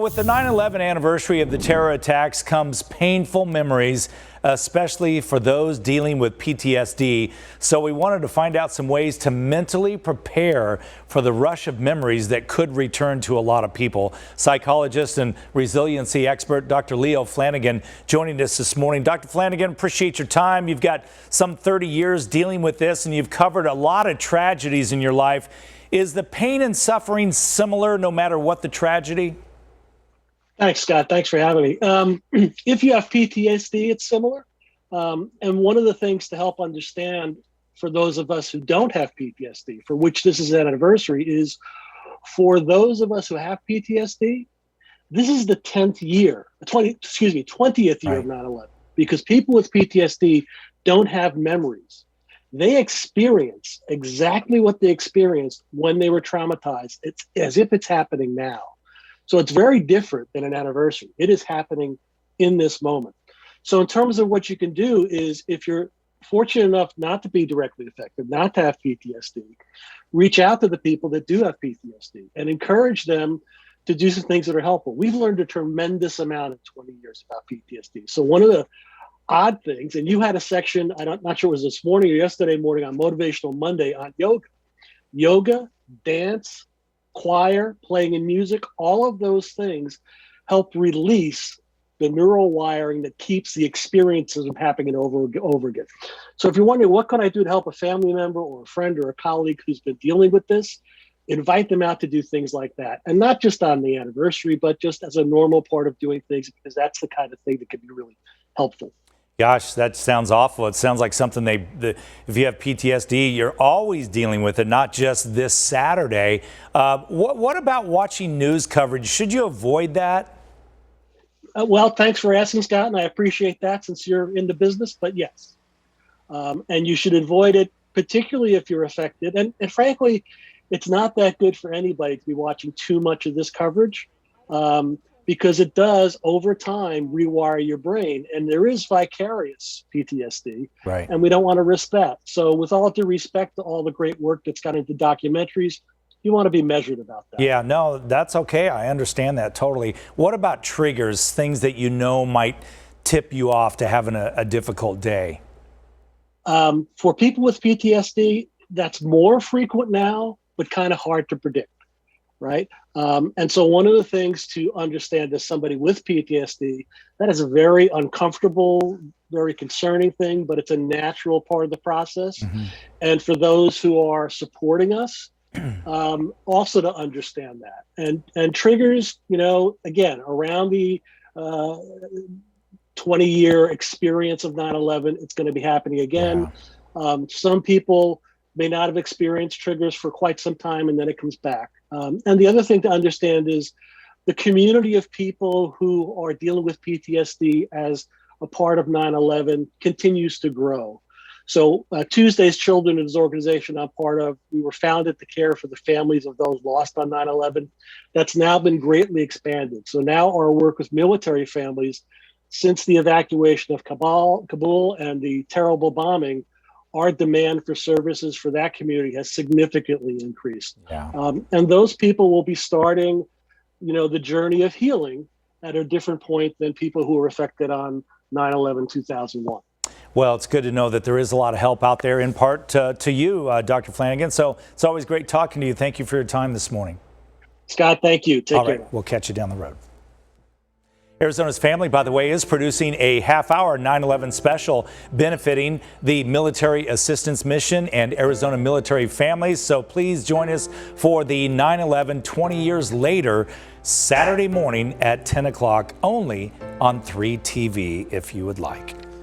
With the 9/11 anniversary of the terror attacks comes painful memories, especially for those dealing with PTSD. So we wanted to find out some ways to mentally prepare for the rush of memories that could return to a lot of people. Psychologist and resiliency expert Dr. Flanagan joining us this morning. Dr. Flanagan, appreciate your time. You've got some 30 years dealing with this, and you've covered a lot of tragedies in your life. Is the pain and suffering similar no matter what the tragedy? Thanks, Scott. Thanks for having me. If you have PTSD, it's similar. And one of the things to help understand for those of us who don't have PTSD, for which this is an anniversary, is for those of us who have PTSD, this is the 20th year of 9/11, because people with PTSD don't have memories. They experience exactly what they experienced when they were traumatized. It's as if it's happening now. So it's very different than an anniversary. It is happening in this moment. So in terms of what you can do is, if you're fortunate enough not to be directly affected, not to have PTSD, reach out to the people that do have PTSD and encourage them to do some things that are helpful. We've learned a tremendous amount in 20 years about PTSD. So one of the odd things, and you had a section, not sure it was this morning or yesterday morning, on Motivational Monday on yoga, dance, choir, playing in music, all of those things help release the neural wiring that keeps the experiences of happening over again. So if you're wondering, what can I do to help a family member or a friend or a colleague who's been dealing with this, invite them out to do things like that. And not just on the anniversary, but just as a normal part of doing things, because that's the kind of thing that can be really helpful. Gosh, that sounds awful. It sounds like something if you have PTSD, you're always dealing with it, not just this Saturday. What about watching news coverage? Should you avoid that? Well, thanks for asking, Scott, and I appreciate that since you're in the business, but yes. And you should avoid it, particularly if you're affected. And frankly, it's not that good for anybody to be watching too much of this coverage. Because it does, over time, rewire your brain. And there is vicarious PTSD, right? And we don't want to risk that. So with all due respect to all the great work that's gone into documentaries, you want to be measured about that. Yeah, no, that's okay. I understand that totally. What about triggers, things that you know might tip you off to having a difficult day? For people with PTSD, that's more frequent now, but kind of hard to predict. Right. And so one of the things to understand as somebody with PTSD, that is a very uncomfortable, very concerning thing, but it's a natural part of the process. Mm-hmm. And for those who are supporting us, also to understand that. And triggers, again, around the 20-year experience of 9/11, it's going to be happening again. Yeah. Some people may not have experienced triggers for quite some time, and then it comes back. And the other thing to understand is the community of people who are dealing with PTSD as a part of 9/11 continues to grow. So Tuesday's Children's organization I'm part of, we were founded to care for the families of those lost on 9/11. That's now been greatly expanded. So now our work with military families, since the evacuation of Kabul and the terrible bombing, our demand for services for that community has significantly increased. Yeah. And those people will be starting, the journey of healing at a different point than people who were affected on 9/11/2001. Well, it's good to know that there is a lot of help out there, in part to you, Dr. Flanagan. So it's always great talking to you. Thank you for your time this morning. Scott, thank you. Take care. All right, we'll catch you down the road. Arizona's Family, by the way, is producing a half-hour 9/11 special benefiting the Military Assistance Mission and Arizona military families. So please join us for the 9/11 20 years later, Saturday morning at 10 o'clock, only on 3 TV if you would like.